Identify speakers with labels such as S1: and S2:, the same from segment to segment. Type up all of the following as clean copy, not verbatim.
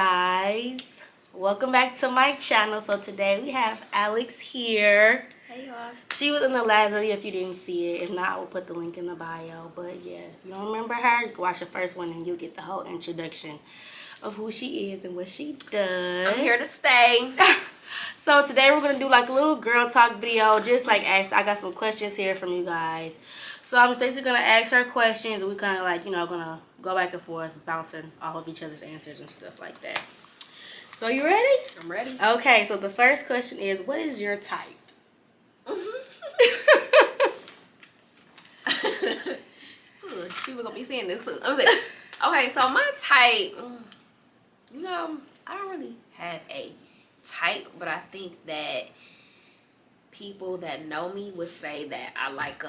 S1: guys, welcome back to my channel. So today we have Alex here.
S2: Hey y'all.
S1: She was in the last video if you didn't see it. If not, I will put the link in the bio. But yeah, if you don't remember her, you can watch the first one and you'll get the whole introduction of who she is and what she does.
S2: I'm here to stay.
S1: So today we're gonna do like a little girl talk video, just like ask. I got some questions here from you guys. So I'm just basically gonna ask her questions and we kind of like, you know, gonna go back and forth, bouncing off of each other's answers and stuff like that. So you ready?
S2: I'm ready.
S1: Okay, so the first question is, what is your type?
S2: People gonna be seeing this soon. I'm saying, okay, so my type, you know, I don't really have a type, but I think that people that know me would say that I like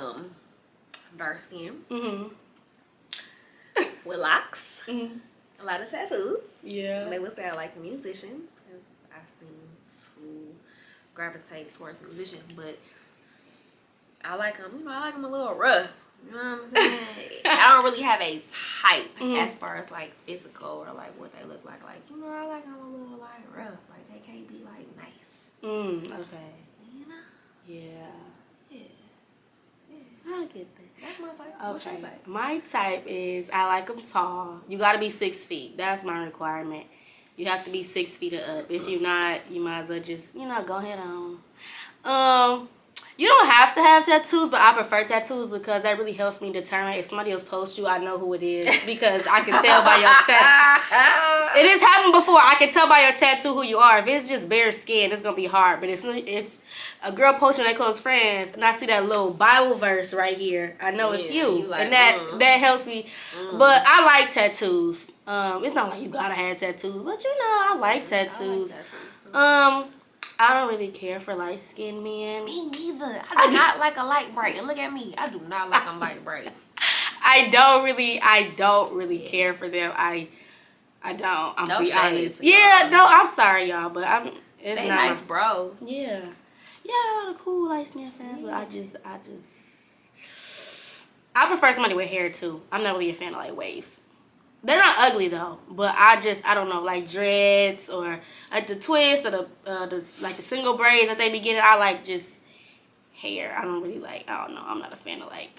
S2: dark skin, with locks, a lot of tattoos.
S1: Yeah.
S2: They would say I like the musicians because I seem to gravitate towards musicians, but I like them, you know, I like them a little rough. You know what I'm saying? I don't really have a type as far as like physical or like what they look like. Like, you know, I like them a little like rough. Like they can't be like nice.
S1: Okay.
S2: You know?
S1: Yeah.
S2: Yeah.
S1: I get that.
S2: That's my type.
S1: Okay.
S2: What's your type?
S1: My type is I like them tall. You got to be 6 feet. That's my requirement. You have to be 6 feet or up. If you're not, you might as well just, you know, go ahead on. You don't have to have tattoos, but I prefer tattoos because that really helps me determine if somebody else posts you, I know who it is because I can tell by your tattoo. It has happened before. I can tell by your tattoo who you are. If it's just bare skin, it's going to be hard. But if a girl posts you on their close friends and I see that little Bible verse right here, I know it's you.
S2: Like,
S1: and that helps me. But I like tattoos. It's not like you got to have tattoos, but you know, I like tattoos. I don't really care for light-skinned men.
S2: Me neither. I do not like a light bright. And look at me. I do not like a light bright.
S1: I don't really care for them. I don't. I'm
S2: No
S1: be
S2: shades.
S1: honest. Yeah, no, I'm sorry, y'all, but it's
S2: They
S1: not
S2: nice bros.
S1: Yeah. Yeah, a lot of cool light-skinned fans, but I prefer somebody with hair too. I'm not really a fan of like waves. They're not ugly though, but I don't know, like dreads or like the twist or the like the single braids that they be getting. I like just hair. I don't really like. I don't know. I'm not a fan of like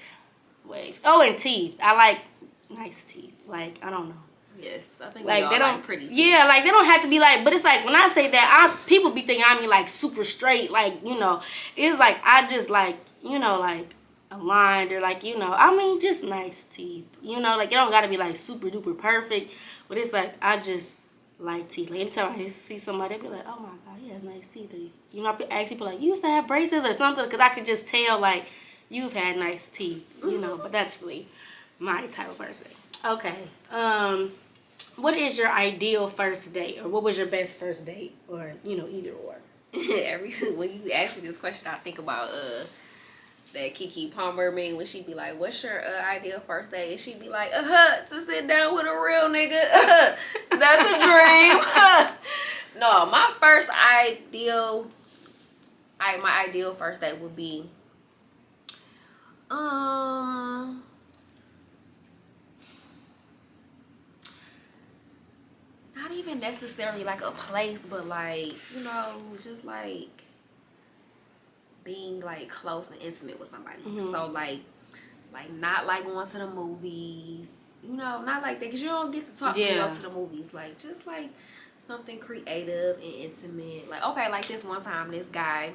S1: waves. Oh, and teeth. I like nice teeth. Like I don't know.
S2: Yes, I think
S1: Like
S2: we all
S1: they don't
S2: like pretty teeth.
S1: Yeah, like they don't have to be like. But it's like when I say that, people be thinking I mean like super straight. Like you know, it's like I just like you know like. Aligned or like you know I mean just nice teeth, you know, like it don't gotta be like super duper perfect, but it's like I just like teeth. Like anytime I see somebody, they be like, oh my god, he has nice teeth. Or, you know, I ask people like, you used to have braces or something, because I could just tell like you've had nice teeth, you know. But that's really my type of person. Okay, what is your ideal first date, or what was your best first date, or you know, either or?
S2: When you ask me this question, I think about that Keke Palmer meme when she be like, what's your ideal first date? And she be like, to sit down with a real nigga. That's a dream. No, my ideal first date would be not even necessarily like a place, but like, you know, just like being like close and intimate with somebody. So like not like going to the movies, you know, not like that, because you don't get to talk when you go to the movies. Like just like something creative and intimate. Like okay, like this one time, this guy,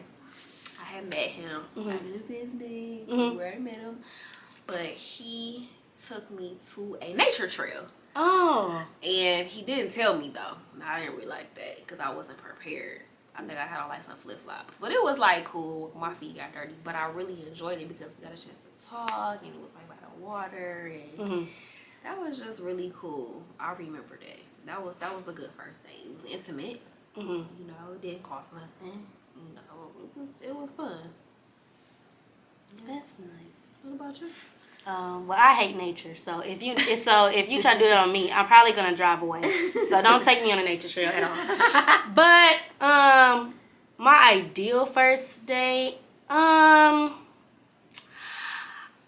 S2: I had met him. I knew his name, where I met him, but he took me to a nature trail.
S1: Oh.
S2: And he didn't tell me though. I didn't really like that because I wasn't prepared. I think I had on like some flip-flops, but it was like cool. My feet got dirty, but I really enjoyed it because we got a chance to talk, and it was like by the water, and that was just really cool. I remember that. That was a good first date. It was intimate. You know, it didn't cost nothing. You know, it was fun.
S1: Yeah. That's nice.
S2: What about you?
S1: Well, I hate nature, so if you try to do that on me, I'm probably gonna drive away. So don't take me on a nature trail at all. But my ideal first date,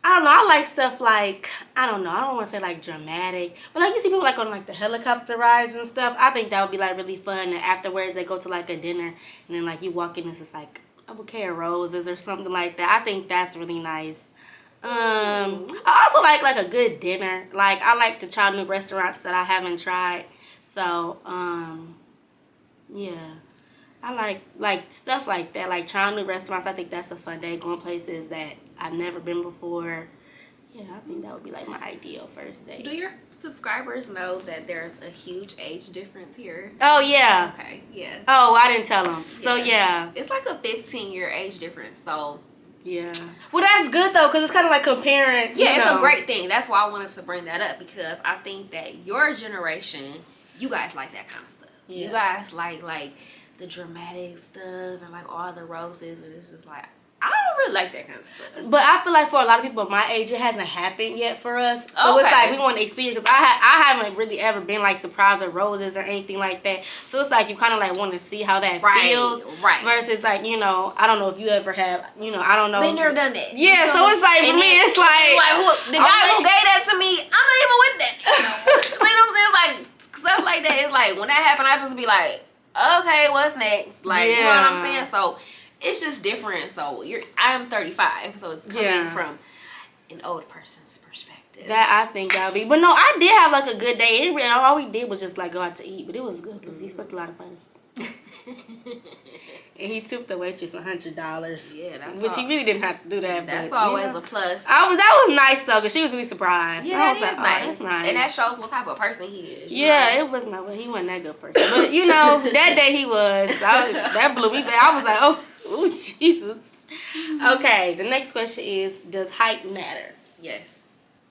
S1: I don't know. I like stuff like, I don't know. I don't want to say like dramatic, but like you see people like on like the helicopter rides and stuff. I think that would be like really fun. And afterwards, they go to like a dinner, and then like you walk in, it's just like a bouquet of roses or something like that. I think that's really nice. I also like a good dinner. Like I like to try new restaurants that I haven't tried. So yeah. I like stuff like that, like trying new restaurants. I think that's a fun day. Going places that I've never been before. Yeah, I think that would be like my ideal first day.
S2: Do your subscribers know that there's a huge age difference here?
S1: Oh yeah.
S2: Okay, yeah.
S1: Oh, I didn't tell them. So yeah.
S2: It's like a 15-year age difference. So
S1: yeah. Well, that's good though, because it's kind of like comparing.
S2: Yeah, it's a great thing. That's why I wanted to bring that up, because I think that your generation, you guys like that kind of stuff. Yeah. You guys like the dramatic stuff and like all the roses, and it's just like, I don't really like that kind of stuff.
S1: But I feel like for a lot of people my age, it hasn't happened yet for us. So it's like we want to experience, because I haven't really ever been like surprised with roses or anything like that. So it's like you kind of like want to see how that feels. Right. Versus like, you know, I don't know if you ever have, you know, I don't know.
S2: They never done that.
S1: Yeah, so it's like for me, it's like
S2: the guy who gave that to me, I'm not even with that. You know what I'm saying? Like stuff like that. It's like when that happened, I just be like, okay, what's next? Like, you know what I'm saying? So it's just different. So I'm 35, so it's coming from an old person's perspective.
S1: That I think that would be. But no, I did have like a good day. All we did was just like go out to eat, but it was good because he spent a lot of money. And he tipped the waitress $100.
S2: Yeah, that's
S1: which he really didn't have to do that.
S2: That's
S1: but,
S2: always a plus.
S1: That was nice though, because she was really surprised.
S2: Yeah, that is like, nice. That's nice. And that shows what type of person he is.
S1: Yeah, it was not. He wasn't that good person, but you know that day he was. That blew me back. I was like, oh Jesus. Okay, the next question is: does height matter?
S2: Yes.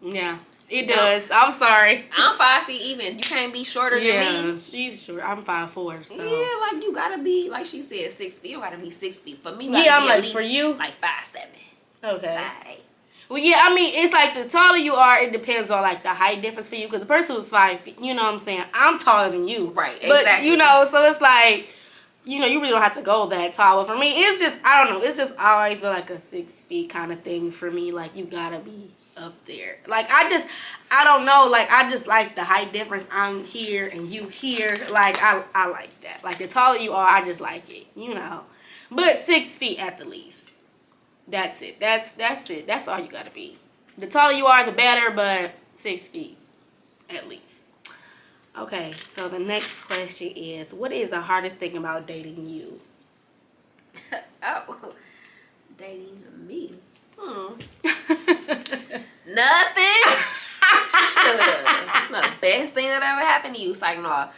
S1: Yeah. It does. I'm sorry.
S2: I'm 5 feet even. You can't be shorter than me.
S1: She's short. I'm 5'4", so.
S2: Yeah, like you gotta be, like she said, 6 feet. You gotta be 6 feet. For me,
S1: I'm like, for you?
S2: Like 5'7".
S1: Okay.
S2: 5'8".
S1: Well, yeah, I mean, it's like the taller you are, it depends on like the height difference for you. Because the person who's 5 feet, you know what I'm saying? I'm taller than you.
S2: Right,
S1: but,
S2: exactly.
S1: you know, so it's like, you know, you really don't have to go that tall. But for me, it's just, I don't know. It's just always been like a 6 feet kind of thing for me. Like, you gotta be up there. Like, I don't know. Like, I just like the height difference. I'm here and you here. Like, I like that. Like, the taller you are, I just like it, you know. But 6 feet at the least. That's it. That's it. That's all you gotta be. The taller you are, the better, but 6 feet at least. Okay, so the next question is, what is the hardest thing about dating you?
S2: Oh, dating me. Nothing. The best thing that ever happened to you. It's like, no.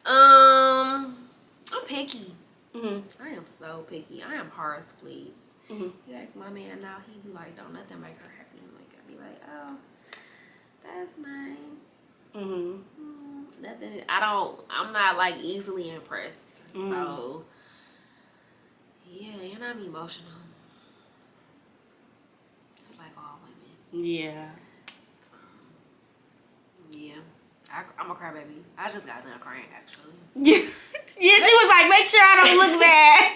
S2: I'm picky. I am so picky. I am hard to please. You ask my man now, he be like, don't nothing make her happy. And like, I be like, oh, that's nice. Nothing. I'm not like easily impressed. So yeah, and I'm emotional. Just like all women.
S1: Yeah.
S2: Yeah. I'm a crybaby. I just got done crying actually.
S1: Yeah, she was like, make sure I don't look bad.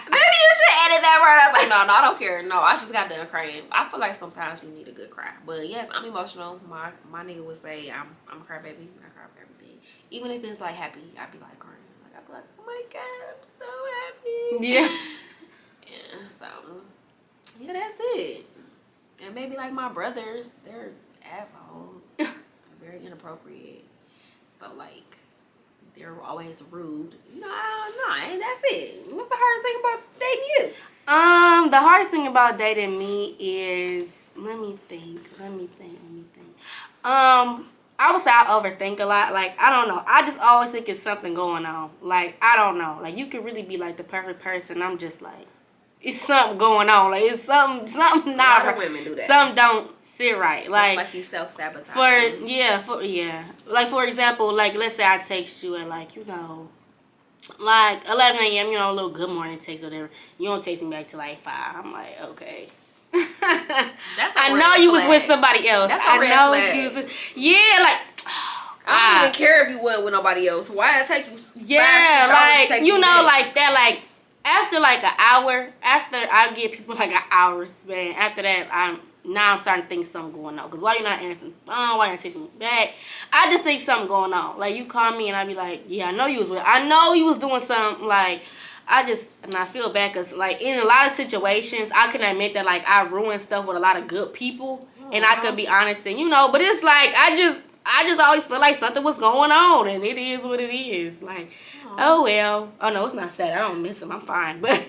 S2: Maybe you should edit that word. I was like, no, I don't care. No, I just got done crying. I feel like sometimes you need a good cry. But yes, I'm emotional. My nigga would say I'm a crybaby. I cry for everything. Even if it's like happy, I'd be like crying. Like I'd be like, oh my God, I'm so happy.
S1: Yeah.
S2: Yeah, so yeah, that's it. And maybe like my brothers, they're assholes. Very inappropriate. So like they're always rude. No, and that's it. What's the hardest thing about dating you?
S1: The hardest thing about dating me is, let me think. I would say I overthink a lot. Like, I don't know. I just always think it's something going on. Like, I don't know. Like, you could really be like the perfect person. I'm just like, it's something going on. Like, it's something not right.
S2: Women do that.
S1: Something don't sit right. Like
S2: you self-sabotage.
S1: Yeah. Like, for example, like, let's say I text you at, like, you know, like 11 a.m., you know, a little good morning text or whatever. You don't text me back till like 5. I'm like, okay. I know you was with somebody else.
S2: I know you was
S1: yeah, like
S2: I don't even care if you went with nobody else. Why it take you?
S1: Yeah, like you know, like that, like after like an hour, after I give people like an hour span, after that now I'm starting to think something going on. Because why you not answering the phone? Why you not texting me back? I just think something going on. Like, you call me and I be like, yeah, I know you was doing something. Like, and I feel bad because, like, in a lot of situations, I can admit that, like, I ruined stuff with a lot of good people. And I could be honest and, but it's like, I just always feel like something was going on. And it is what it is. Like, oh, well. Oh, no, it's not sad. I don't miss him. I'm fine. But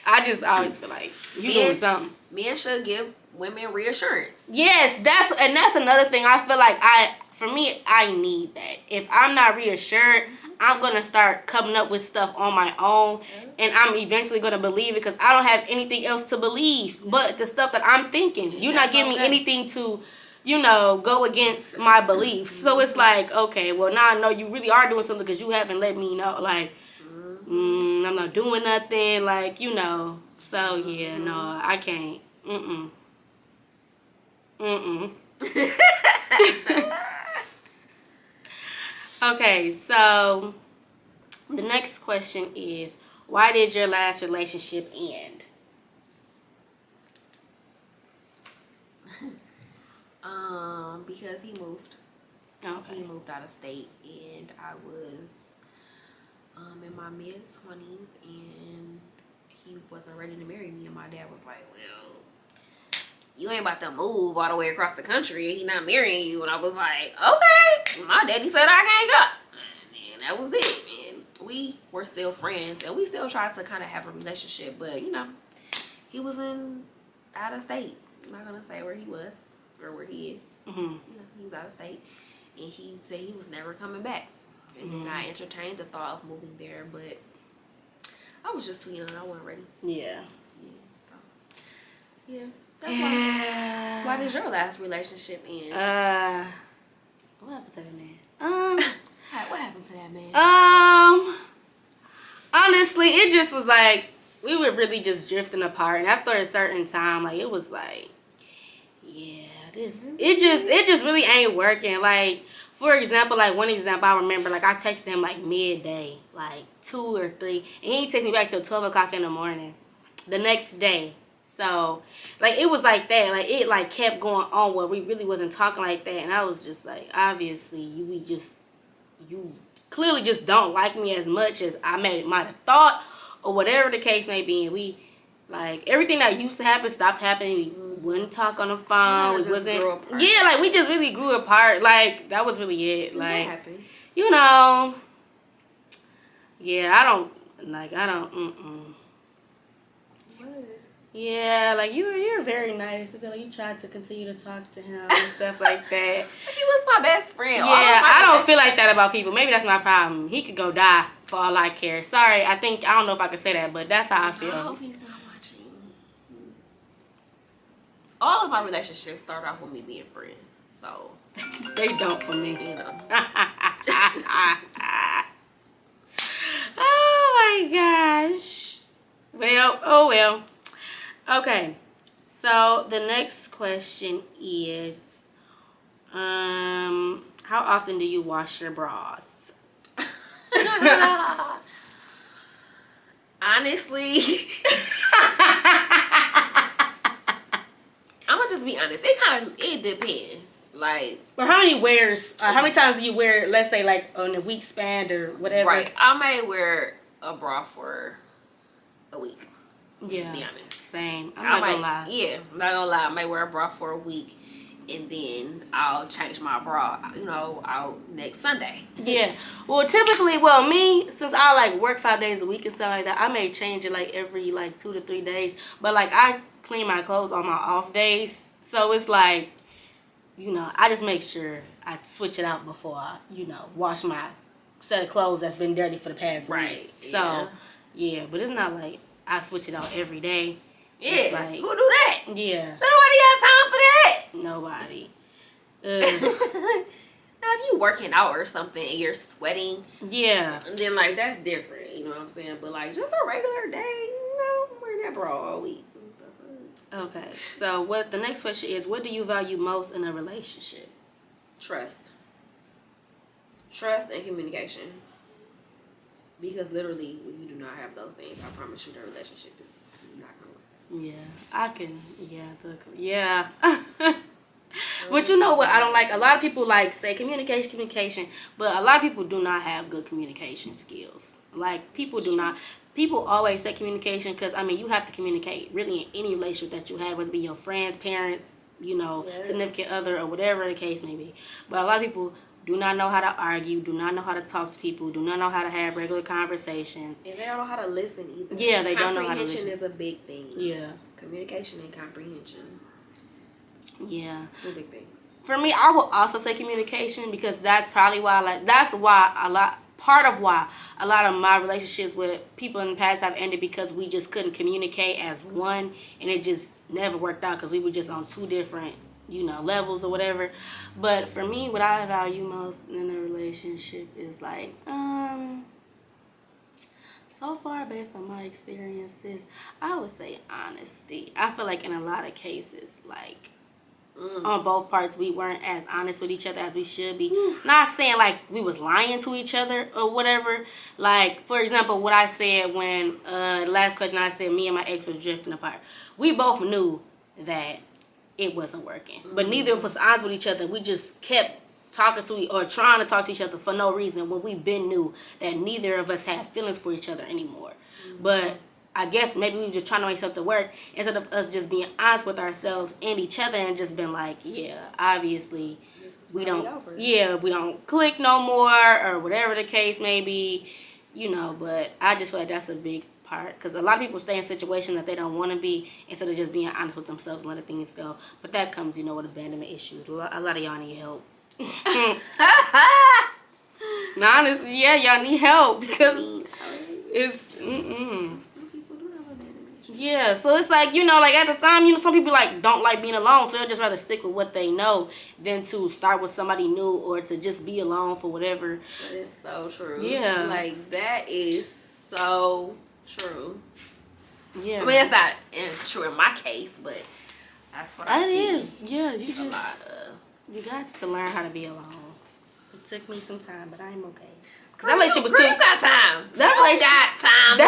S1: I just always feel like you doing something.
S2: Men should give women reassurance.
S1: Yes, that's another thing. I feel like I need that. If I'm not reassured, I'm gonna start coming up with stuff on my own, and I'm eventually gonna believe it because I don't have anything else to believe but the stuff that I'm thinking. You're not giving me anything to, go against my beliefs. So it's like, okay, well, now I know you really are doing something because you haven't let me know. Like, I'm not doing nothing. Like, So yeah, no, I can't. Okay, so the next question is, why did your last relationship end?
S2: Because he moved.
S1: Okay.
S2: He moved out of state, and I was in my mid-20s, and he wasn't ready to marry me, and my dad was like, well, you ain't about to move all the way across the country, he not marrying you. And I was like, okay. My daddy said I can't go, and that was it. And we were still friends, and we still tried to kind of have a relationship, but he was out of state. I'm not gonna say where he was or where he is. He was out of state, and he said he was never coming back. And then I entertained the thought of moving there, but I was just too young. I wasn't ready.
S1: Yeah.
S2: So that's why. Why did your last relationship end?
S1: What happened to that man?
S2: What happened to that man?
S1: Honestly, it just was like we were really just drifting apart, and after a certain time, like it was like, yeah, it just really ain't working. Like, for example, like one example I remember, like I texted him like midday, like 2 or 3, and he ain't text me back till 12 o'clock in the morning the next day. So, like, it was like that. Like, it, like, kept going on where we really wasn't talking like that. And I was just like, obviously, you clearly just don't like me as much as I might have thought, or whatever the case may be. And we, like, everything that used to happen stopped happening. We wouldn't talk on the phone. We wasn't. Yeah, like, we just really grew apart. Like, that was really it. Like,
S2: what happened?
S1: Yeah, I don't. Yeah, like you're very nice. So you tried to continue to talk to him and stuff like that.
S2: He was my best friend.
S1: Yeah, I don't feel like that about people. Maybe that's my problem. He could go die for all I care. Sorry, I don't know if I could say that, but that's how I feel.
S2: I hope he's not watching. All of my relationships start off with me being friends, so
S1: they don't for me. Oh my gosh. Well, oh well. Okay, so the next question is, how often do you wash your bras?
S2: Honestly, I'm gonna just be honest. It depends. Like,
S1: or how many times do you wear? Let's say like on a week span or whatever.
S2: Right, I may wear a bra for a week.
S1: Yeah,
S2: to be honest.
S1: Same. I'm not gonna lie.
S2: Yeah, I'm not gonna lie. I might wear a bra for a week, and then I'll change my bra, out next Sunday.
S1: Yeah. Well, typically, me, since I like work 5 days a week and stuff like that, I may change it like every like 2 to 3 days. But like I clean my clothes on my off days, so it's like, I just make sure I switch it out before I, wash my set of clothes that's been dirty for the past week. So, yeah, but it's not like I switch it out every day.
S2: Yeah,
S1: like,
S2: who do that?
S1: Yeah.
S2: Nobody got time for that.
S1: Nobody.
S2: Now, if you working out or something and you're sweating,
S1: yeah,
S2: then like that's different. You know what I'm saying? But like just a regular day, I'm wearing that bra all week.
S1: Okay. So the next question is, what do you value most in a relationship?
S2: Trust and communication. Because literally, if you do not have those things, I promise you, the relationship is not gonna work.
S1: Yeah, I can. Yeah, yeah. But you know what? I don't like. A lot of people like say communication, but a lot of people do not have good communication skills. Like people do not. People always say communication because I mean you have to communicate really in any relationship that you have, whether it be your friends, parents,
S2: Yeah.
S1: significant other, or whatever the case may be. But a lot of people do not know how to argue, do not know how to talk to people, do not know how to have regular conversations.
S2: And they don't know how to listen either.
S1: Yeah, they don't know how to
S2: Comprehension
S1: listen.
S2: is a big thing.
S1: Yeah.
S2: Communication and comprehension.
S1: Yeah.
S2: Two big things.
S1: For me, I will also say communication because that's probably why that's why part of why a lot of my relationships with people in the past have ended because we just couldn't communicate as one and it just never worked out because we were just on two different levels or whatever. But for me, what I value most in a relationship is like so far based on my experiences, I would say honesty. I feel like in a lot of cases, like on both parts, we weren't as honest with each other as we should be. Not saying like we was lying to each other or whatever. Like for example, what I said when last question I said me and my ex was drifting apart. We both knew that it wasn't working, but neither of us honest with each other. We just kept talking to or trying to talk to each other for no reason when we been knew that neither of us had feelings for each other anymore. But I guess maybe we were just trying to make something work instead of us just being honest with ourselves and each other and just been like, yeah, obviously we don't, we don't click no more or whatever the case may be, But I just feel like that's a big part because a lot of people stay in situations that they don't want to be instead of just being honest with themselves and letting things go. But that comes, with abandonment issues. A lot of y'all need help. Honestly, yeah, y'all need help because it's yeah, so it's like, like at the time, some people like don't like being alone, so they'll just rather stick with what they know than to start with somebody new or to just be alone for whatever.
S2: That is so true.
S1: Yeah.
S2: Like that is so true.
S1: Yeah.
S2: I mean, that's not true in my case, but that's what I see.
S1: It is. Yeah, you just
S2: You
S1: got to learn how to be alone. It took me some time, but I'm okay.
S2: That relationship was too. You got time. That relationship got time.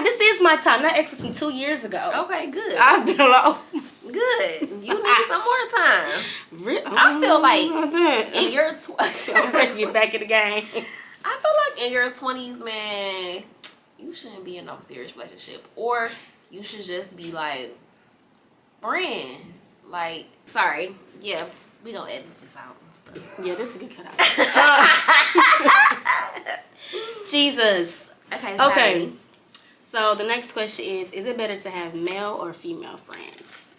S1: This is my time. That ex was from 2 years ago.
S2: Okay, good.
S1: I've been alone.
S2: Good. You need some more time. I feel like in your
S1: I'm ready to get back in the game.
S2: I feel like in your 20s, man, you shouldn't be in no serious relationship, or you should just be like friends. Like, sorry, yeah. We gonna edit this out and stuff.
S1: Yeah, this is good cut out. Jesus.
S2: Okay.
S1: Okay. So the next question is it better to have male or female friends?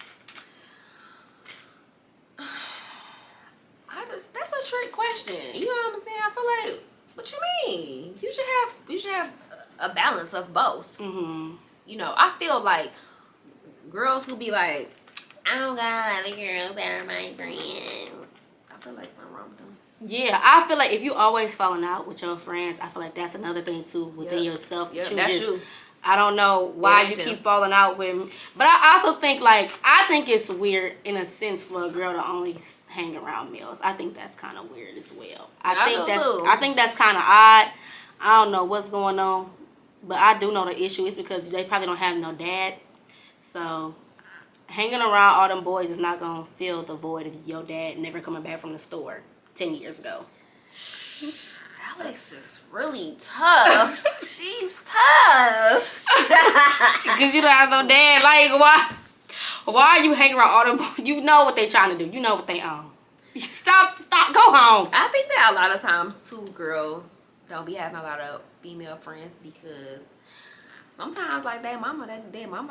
S2: That's a trick question. You know what I'm saying? I feel like, what you mean? You should have a balance of both.
S1: Mm-hmm.
S2: I feel like girls who be like, I don't got other girls that are my friends. I feel like something wrong with them.
S1: Yeah, I feel like if you always falling out with your friends, I feel like that's another thing too within yourself.
S2: Yeah, that's you.
S1: I don't know why you keep falling out with me. But I also think I think it's weird in a sense for a girl to only hang around males. I think that's kind of weird as well. I think that's kind of odd. I don't know what's going on, but I do know the issue is because they probably don't have no dad. So hanging around all them boys is not going to fill the void of your dad never coming back from the store 10 years ago.
S2: Alex is really tough. She's tough.
S1: Because you don't have no dad. Like, why are you hanging around all them boys? You know what they trying to do. You know what they own. Stop, go home.
S2: I think that a lot of times, too, girls don't be having a lot of female friends because sometimes, like, their mama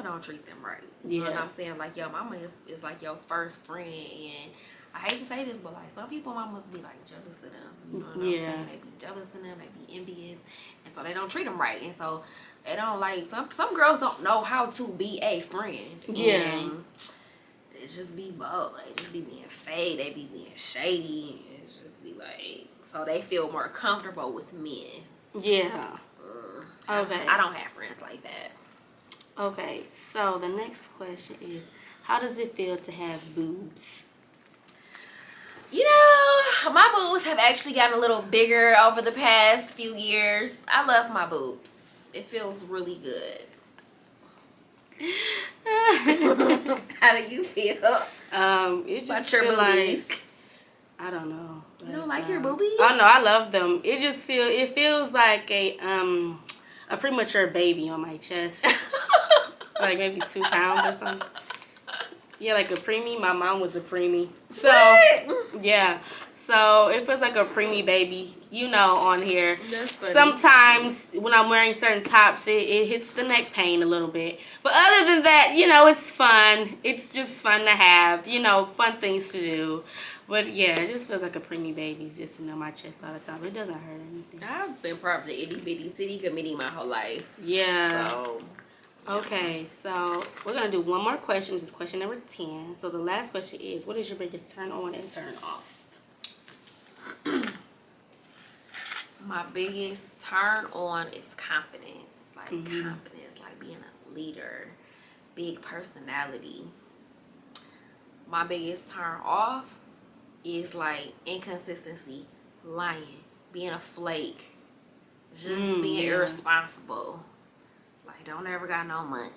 S2: don't treat them right. You know what I'm saying? Like, your mama is like your first friend, and I hate to say this, but, like, some people mamas be, like, jealous of them. You know what I'm saying? They be jealous of them. They be envious, and so they don't treat them right. And so they don't, like, some girls don't know how to be a friend.
S1: Yeah.
S2: And it just be both. They just be being fake. They be being shady. And it just be, like, so they feel more comfortable with men.
S1: Yeah. Okay.
S2: I don't have friends like that.
S1: Okay, so the next question is, how does it feel to have boobs?
S2: My boobs have actually gotten a little bigger over the past few years. I love my boobs. It feels really good. How do you feel?
S1: It just
S2: About your
S1: feel
S2: boobies?
S1: like, I don't know.
S2: You don't like your boobies?
S1: Oh no, I love them. It feels like a premature baby on my chest. Like maybe 2 pounds or something. Yeah, like a preemie. My mom was a preemie. So
S2: What?
S1: yeah. So it feels like a preemie baby, on here.
S2: That's funny.
S1: Sometimes when I'm wearing certain tops, it hits the neck pain a little bit. But other than that, it's fun. It's just fun to have, fun things to do. But yeah, it just feels like a preemie baby just to my chest all the time. It doesn't hurt anything.
S2: I've been part of the itty bitty titty committee my whole life.
S1: Yeah.
S2: So.
S1: Okay, so we're going to do one more question. This is question number 10. So the last question is, what is your biggest turn on and turn off?
S2: My biggest turn on is confidence. Like confidence, like being a leader, big personality. My biggest turn off is like inconsistency, lying, being a flake, just being irresponsible. Like, don't ever got no money.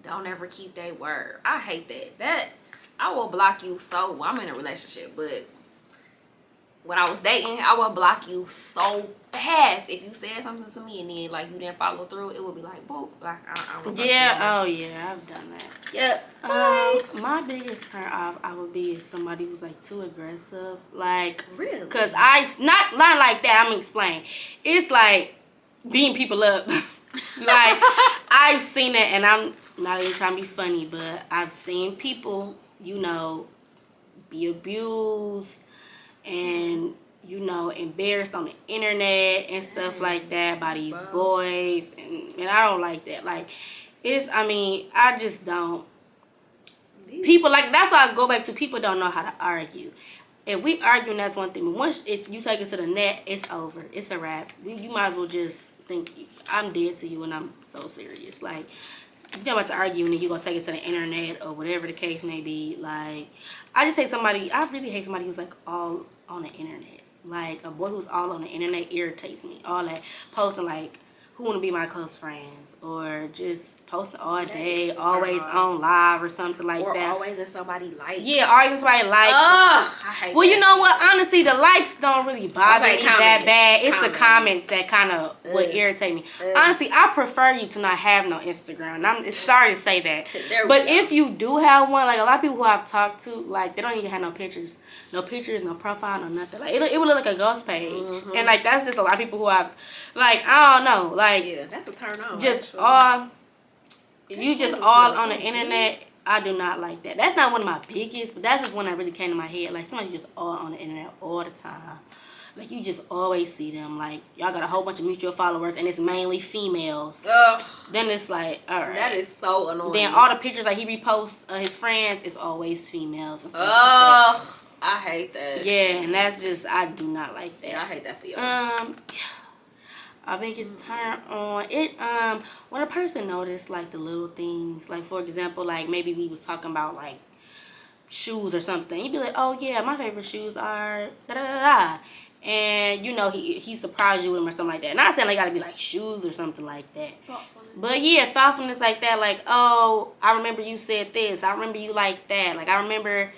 S2: Don't ever keep their word. I hate that. I will block you I'm in a relationship, but when I was dating, I would block you so fast. If you said something to me and then like you didn't follow through, it would be like boop. Like I don't
S1: Yeah, oh yeah, I've done that.
S2: Yep.
S1: My biggest turn off I would be if somebody was like too aggressive. Like
S2: Really?
S1: Cause I've not like that, I'm gonna explain. It's like beating people up. Like I've seen it, and I'm not even trying to be funny, but I've seen people, be abused and embarrassed on the internet and stuff like that by these boys, and I don't like that. Like I just don't. People like that's why I go back to people don't know how to argue. If we arguing, that's one thing. But once if you take it to the net, it's over. It's a wrap. You might as well just think I'm dead to you, and I'm so serious. Like you're about to argue, and then you gonna take it to the internet or whatever the case may be. Like I really hate somebody who's like all on the internet. Like a boy who's all on the internet irritates me. All that posting like who want to be my close friends, or just posting all day, always on live or something like that.
S2: Or always in somebody likes.
S1: Yeah, always in somebody likes.
S2: I hate
S1: well,
S2: that.
S1: you know what? Honestly, the likes don't really bother me that bad. It's the comments that kind of would irritate me. Honestly, I prefer you to not have no Instagram. And I'm sorry to say that. But if you do have one, like a lot of people who I've talked to, like they don't even have no pictures, no profile, no nothing. Like it would look like a ghost page, and like that's just a lot of people who I've, like I don't know, like
S2: yeah, that's a turn on.
S1: Just all, if you just all on the internet. I do not like that. That's not one of my biggest, but that's just one that really came to my head. Like somebody just all on the internet all the time. Like you just always see them. Like y'all got a whole bunch of mutual followers, and it's mainly females.
S2: Ugh.
S1: Then it's like, all right.
S2: That is so annoying.
S1: Then all the pictures like he reposts his friends is always females and stuff like that.
S2: I hate that.
S1: Yeah, and that's just I do not like that.
S2: Yeah, I hate that for you.
S1: I think it's turn on it. When a person noticed like the little things, like for example, like maybe we was talking about like shoes or something. You'd be like, oh yeah, my favorite shoes are da da da da, and he surprised you with them or something like that. Not saying they gotta be like shoes or something like that, but yeah, thoughtfulness like that. Like, oh, I remember you said this. I remember you like that. Like I remember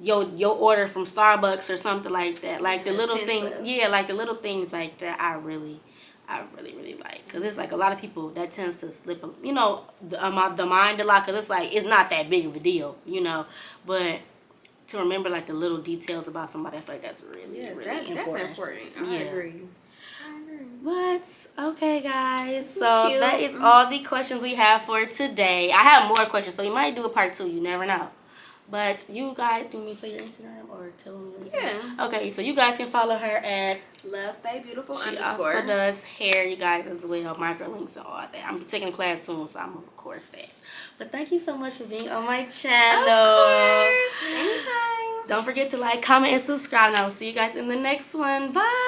S1: your order from Starbucks or something like that. Like the little thing, yeah, like the little things like that. I really like, because it's like a lot of people that tends to slip, the mind a lot, because it's like it's not that big of a deal, but to remember like the little details about somebody, I feel like that's really important.
S2: That's important. I agree.
S1: But okay, guys, so that is all the questions we have for today. I have more questions, so we might do a part 2. You never know. But you guys, do me say your Instagram or tell them your Instagram? Yeah. Okay, so you guys can follow her at
S2: Love Stay Beautiful _
S1: She also does hair, you guys, as well, microlinks and all that. I'm taking a class soon, so I'm gonna record that. But thank you so much for being on my channel.
S2: Of course, anytime.
S1: Don't forget to like, comment, and subscribe. And I will see you guys in the next one. Bye.